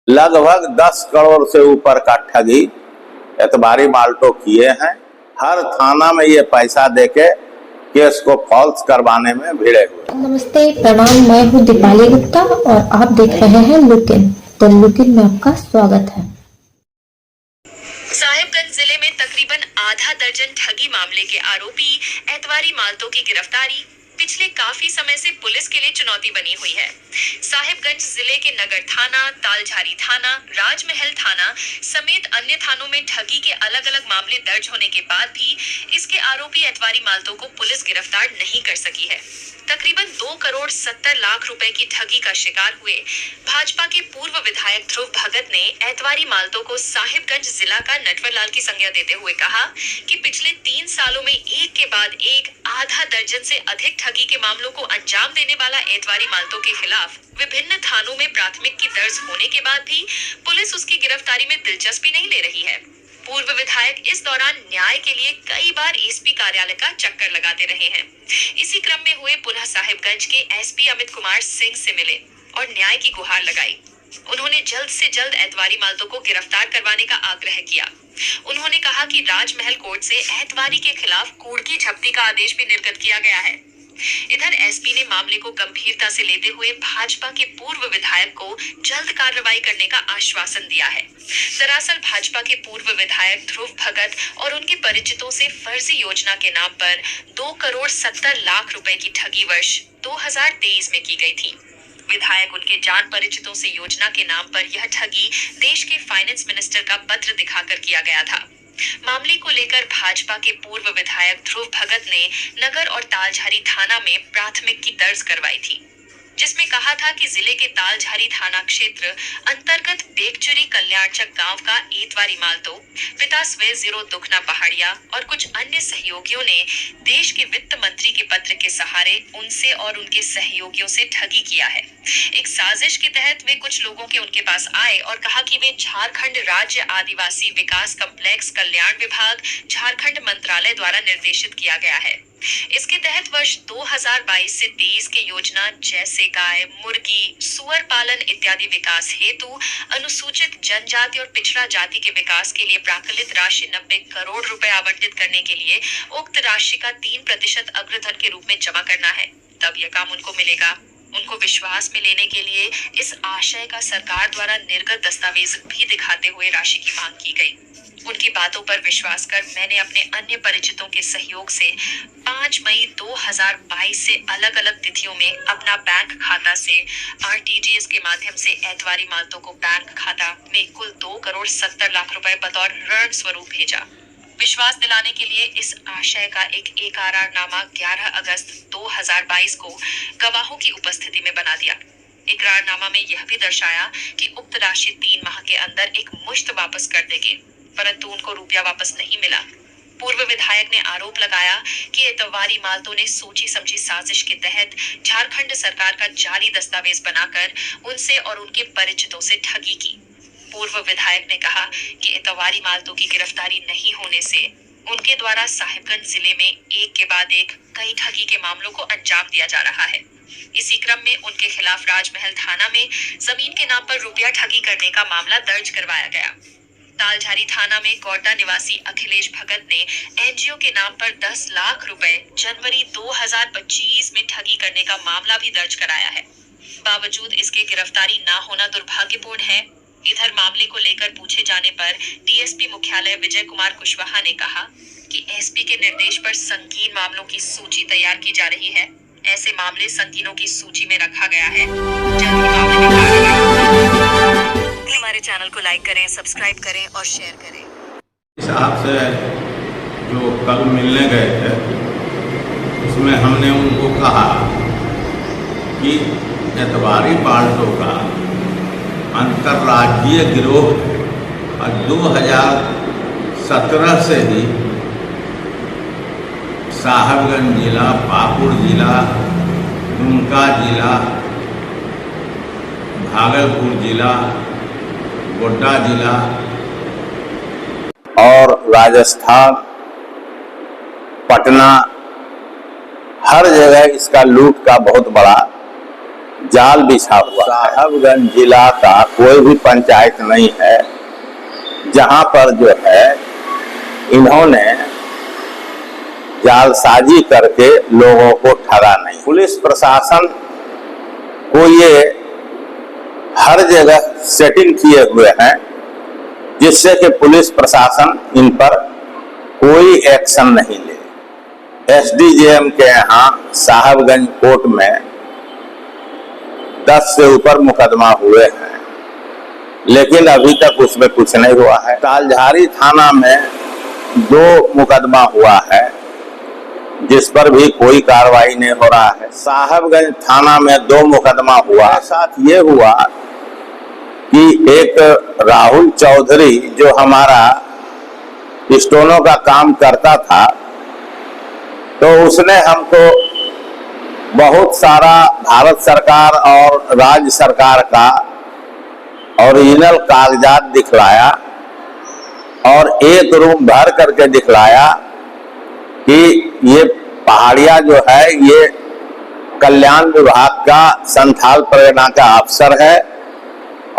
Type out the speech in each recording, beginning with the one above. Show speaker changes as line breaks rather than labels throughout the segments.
लगभग 10 करोड़ से ऊपर का ठगी एतबारी माल्टो किए हैं। हर थाना में ये पैसा देके केस को फॉल्स करवाने में भिड़े हुए।
नमस्ते, प्रणाम। मैं हूँ दीपाली गुप्ता और आप देख रहे हैं लुकिन। तो लुकिन में आपका स्वागत है।
साहिबगंज जिले में तकरीबन आधा दर्जन ठगी मामले के आरोपी एतवारी माल्टो की गिरफ्तारी पिछले काफी समय से पुलिस के लिए चुनौती बनी हुई है। साहिबगंज जिले के नगर थाना, तालझारी थाना, राजमहल थाना समेत अन्य थानों में ठगी के अलग अलग मामले दर्ज होने के बाद भी इसके आरोपी एतवारी माल्टो को पुलिस गिरफ्तार नहीं कर सकी है। तकरीबन 2 करोड़ 70 लाख रुपए की ठगी का शिकार हुए भाजपा के पूर्व विधायक ध्रुव भगत ने एतवारी माल्टो को साहिबगंज जिला का नटवरलाल की संज्ञा देते हुए कहा कि पिछले 3 सालों में एक के बाद एक आधा दर्जन से अधिक ठगी के मामलों को अंजाम देने वाला एतवारी माल्टो के खिलाफ विभिन्न थानों में प्राथमिकी दर्ज होने के बाद भी पुलिस उसकी गिरफ्तारी में दिलचस्पी नहीं ले रही है। पूर्व विधायक इस दौरान न्याय के लिए कई बार एसपी कार्यालय का चक्कर लगाते रहे हैं। इसी क्रम में हुए पुनः साहिबगंज के एसपी अमित कुमार सिंह से मिले और न्याय की गुहार लगाई। उन्होंने जल्द से जल्द एतवारी माल्टो को गिरफ्तार करवाने का आग्रह किया। उन्होंने कहा कि राजमहल कोर्ट से एतवारी के खिलाफ कूड़की झपटी का आदेश भी निर्गत किया गया है। इधर एसपी ने मामले को गंभीरता से लेते हुए भाजपा के पूर्व विधायक को जल्द कार्रवाई करने का आश्वासन दिया है। दरअसल भाजपा के पूर्व विधायक ध्रुव भगत और उनके परिचितों से फर्जी योजना के नाम पर 2 करोड़ 70 लाख रुपए की ठगी वर्ष 2023 में की गई थी। विधायक उनके जान परिचितों से योजना के नाम पर यह ठगी देश के फाइनेंस मिनिस्टर का पत्र दिखाकर किया गया था। मामले को लेकर भाजपा के पूर्व विधायक ध्रुव भगत ने नगर और तालझारी थाना में प्राथमिकी दर्ज करवाई थी, जिसमें कहा था कि जिले के तालझारी थाना क्षेत्र अंतर्गत बेगचुरी कल्याणचक गांव का एतवारी माल्टो, पिता स्वे जीरो दुखना पहाड़िया और कुछ अन्य सहयोगियों ने देश के वित्त मंत्री के पत्र के सहारे उनसे और उनके सहयोगियों से ठगी किया है। एक साजिश के तहत वे कुछ लोगों के उनके पास आए और कहा कि वे झारखंड राज्य आदिवासी विकास कम्प्लेक्स कल्याण विभाग झारखंड मंत्रालय द्वारा निर्देशित किया गया है। इसके तहत वर्ष 2022 से 23 के योजना जैसे गाय, मुर्गी, सुअर पालन इत्यादि विकास हेतु अनुसूचित जनजाति और पिछड़ा जाति के विकास के लिए प्राकलित राशि 90 करोड़ रुपए आवंटित करने के लिए उक्त राशि का 3% अग्रधन के रूप में जमा करना है, तब यह काम उनको मिलेगा। उनको विश्वास में लेने के लिए इस आशय का सरकार द्वारा निर्गत दस्तावेज भी दिखाते हुए राशि की मांग की गई। उनकी बातों पर विश्वास कर मैंने अपने अन्य परिचितों के सहयोग से 5 मई 2022 से अलग अलग तिथियों में अपना बैंक खाता से आरटीजीएस के माध्यम से एतवारी माल्टो को बैंक खाता में कुल 2 करोड़ 70 लाख रुपए बतौर ऋण स्वरूप भेजा। विश्वास दिलाने के लिए इस आशय का एक इकरारनामा 11 अगस्त 2022 को गवाहों की उपस्थिति में बना दिया। इकरारनामा में यह भी दर्शाया कि उक्त राशि 3 माह के अंदर एक मुश्त वापस कर देंगे, परंतु उनको रुपया वापस नहीं मिला। पूर्व विधायक ने आरोप लगाया कि एतवारी माल्टो ने सोची समझी साजिश के तहत झारखंड सरकार का जाली दस्तावेज बनाकर उनसे और उनके परिचितों से ठगी की। पूर्व विधायक ने कहा कि एतवारी माल्टो की गिरफ्तारी नहीं होने से उनके द्वारा साहिबगंज जिले में एक के बाद एक कई ठगी के मामलों को अंजाम दिया जा रहा है। इसी क्रम में उनके खिलाफ राजमहल थाना में जमीन के नाम पर रुपया ठगी करने का मामला दर्ज करवाया गया। तालझारी थाना में कोटा निवासी अखिलेश भगत ने एनजीओ के नाम पर 10 लाख रुपए जनवरी 2025 में ठगी करने का मामला भी दर्ज कराया है। बावजूद इसके गिरफ्तारी न होना दुर्भाग्यपूर्ण है। इधर मामले को लेकर पूछे जाने पर डीएसपी मुख्यालय विजय कुमार कुशवाहा ने कहा कि एसपी के निर्देश पर संगीन मामलों की सूची तैयार की जा रही है। ऐसे मामले संगीनों की सूची में रखा गया है। जल्द ही मामले में कार्रवाई। हमारे चैनल को लाइक करें, सब्सक्राइब करें और शेयर करें।
इस आपसे जो कल मिलने गए थे उसमें हमने उनको कहा कि एतवारी माल्टो का अंतर्राज्यीय गिरोह 2017 से ही साहिबगंज जिला, पाकुड़ जिला, दुमका जिला, भागलपुर जिला, गोड्डा जिला
और राजस्थान, पटना, हर जगह इसका लूट का बहुत बड़ा जाल बिछा हुआ। साहबगंज जिला का कोई भी पंचायत नहीं है जहां पर जो है इन्होंने जालसाजी करके लोगों को ठगा नहीं। पुलिस प्रशासन को ये हर जगह सेटिंग किए हुए हैं जिससे कि पुलिस प्रशासन इन पर कोई एक्शन नहीं ले। एसडीजेएम के यहाँ साहबगंज कोर्ट में 10 से ऊपर मुकदमा हुए हैं, लेकिन अभी तक उसमें कुछ नहीं हुआ है। तालझारी थाना में 2 मुकदमा हुआ है जिस पर भी कोई कार्रवाई नहीं हो रहा है। साहबगंज थाना में 2 मुकदमा हुआ। साथ ये हुआ कि एक राहुल चौधरी जो हमारा स्टोनों का काम करता था, तो उसने हमको बहुत सारा भारत सरकार और राज्य सरकार का ओरिजिनल कागजात दिखलाया और एक रूम भर करके दिखलाया कि ये पहाड़िया जो है ये कल्याण विभाग का संथाल परगना का अफसर है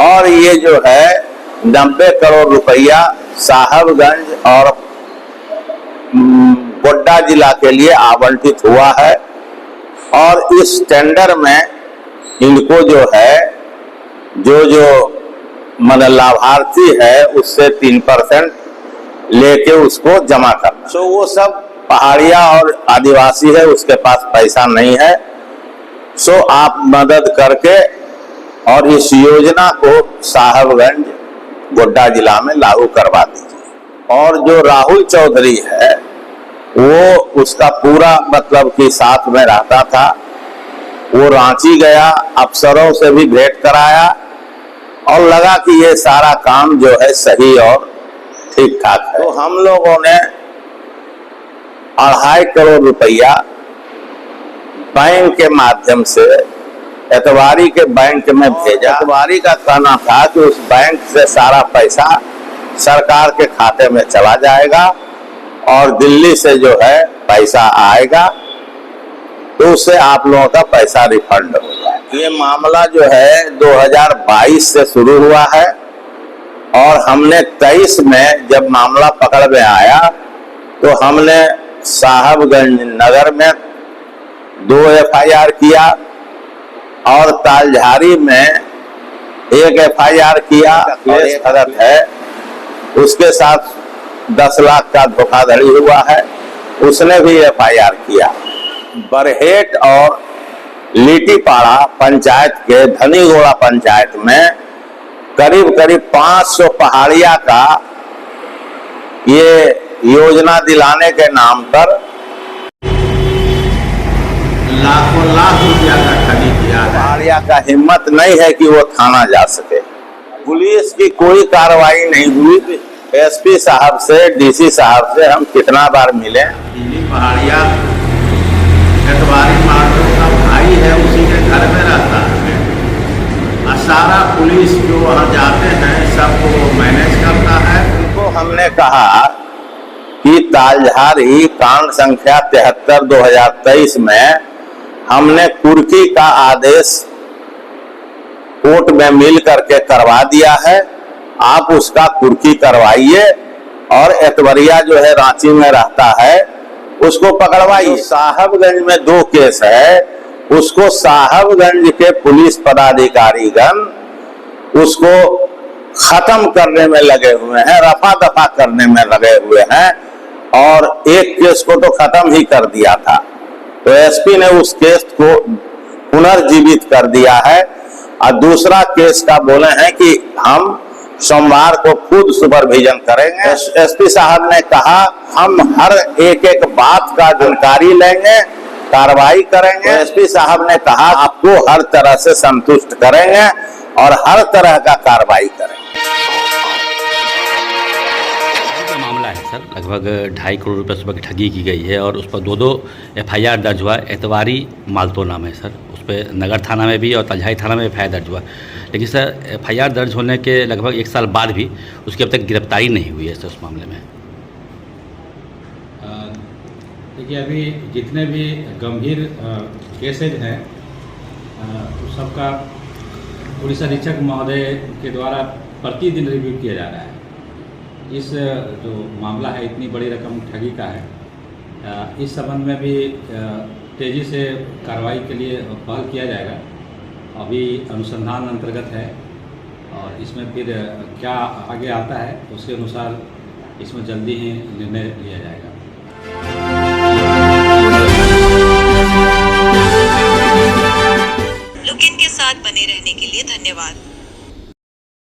और ये जो है 90 करोड़ रुपया साहबगंज और गोड्डा जिला के लिए आवंटित हुआ है और इस टेंडर में इनको जो है जो मन लाभार्थी है उससे 3% लेके उसको जमा करना। तो वो सब पहाड़िया और आदिवासी है, उसके पास पैसा नहीं है। सो आप मदद करके और इस योजना को साहबगंज गोड्डा जिला में लागू करवा दीजिए। और जो राहुल चौधरी है वो उसका पूरा मतलब कि साथ में रहता था, वो रांची गया, अफसरों से भी भेंट कराया और लगा कि ये सारा काम जो है सही और ठीक ठाक है। तो हम लोगों ने 2.5 करोड़ रुपया बैंक के माध्यम से एतवारी के बैंक में भेजा। एतवारी का कहना था कि उस बैंक से सारा पैसा सरकार के खाते में चला जाएगा और दिल्ली से जो है पैसा आएगा तो उससे आप लोगों का पैसा रिफंड हो जाएगा। ये मामला जो है 2022 से शुरू हुआ है और हमने 23 में जब मामला पकड़ में आया तो हमने साहबगंज नगर में 2 FIR किया और तालझारी में 1 FIR किया। केस गलत है, उसके साथ 10 लाख का धोखाधड़ी हुआ है, उसने भी FIR किया। बरहेट और लीटीपाड़ा पंचायत के धनीगोड़ा पंचायत में करीब 500 पहाड़िया का ये योजना दिलाने के नाम पर
लाखों लाख रुपया का ठगी किया है।
पहाड़िया का हिम्मत नहीं है कि वो थाना जा सके। पुलिस की कोई कार्रवाई नहीं हुई। SP साहब से, DC साहब से हम कितना बार मिले।
पहाड़िया एतवारी मार्टो का भाई है, उसी के घर में रहता है और सारा पुलिस जो वहाँ जाते हैं सबको मैनेज करता है। उनको हमने
कहा कि तालझारी कांड संख्या 73/2023 में हमने कुर्की का आदेश कोर्ट में मिल करके करवा दिया है, आप उसका कुर्की करवाइए और एतवरिया जो है रांची में रहता है उसको पकड़वाइए। साहबगंज में 2 केस है, उसको साहबगंज के पुलिस पदाधिकारीगण उसको खत्म करने में लगे हुए हैं, रफा दफा करने में लगे हुए हैं और एक केस को तो खत्म ही कर दिया था। तो SP ने उस केस को पुनर्जीवित कर दिया है और दूसरा केस का बोले हैं कि हम सोमवार को खुद सुपरविजन करेंगे। SP साहब ने कहा हम हर एक बात का जानकारी लेंगे, कार्रवाई करेंगे। SP साहब ने कहा आपको हर तरह से संतुष्ट करेंगे और हर तरह का कार्रवाई करेंगे।
मामला है सर, लगभग 2.5 करोड़ रुपये सुबह की ठगी की गई है और उस पर 2 FIR दर्ज हुआ। एतवारी मालतो नाम है सर, उस पर नगर थाना में भी और तालझारी थाना में FIR दर्ज हुआ। लेकिन सर FIR दर्ज होने के लगभग 1 साल बाद भी उसकी अब तक गिरफ्तारी नहीं हुई है सर उस मामले में।
देखिए अभी जितने भी गंभीर केसेज हैं उस सबका पुलिस अधीक्षक महोदय के द्वारा प्रतिदिन रिव्यू किया जा रहा है। इस जो मामला है इतनी बड़ी रकम ठगी का है, इस संबंध में भी तेज़ी से कार्रवाई के लिए पहल किया जाएगा। अभी अनुसंधान अंतर्गत है और इसमें फिर क्या आगे आता है उसके अनुसार इसमें जल्दी ही निर्णय लिया जाएगा।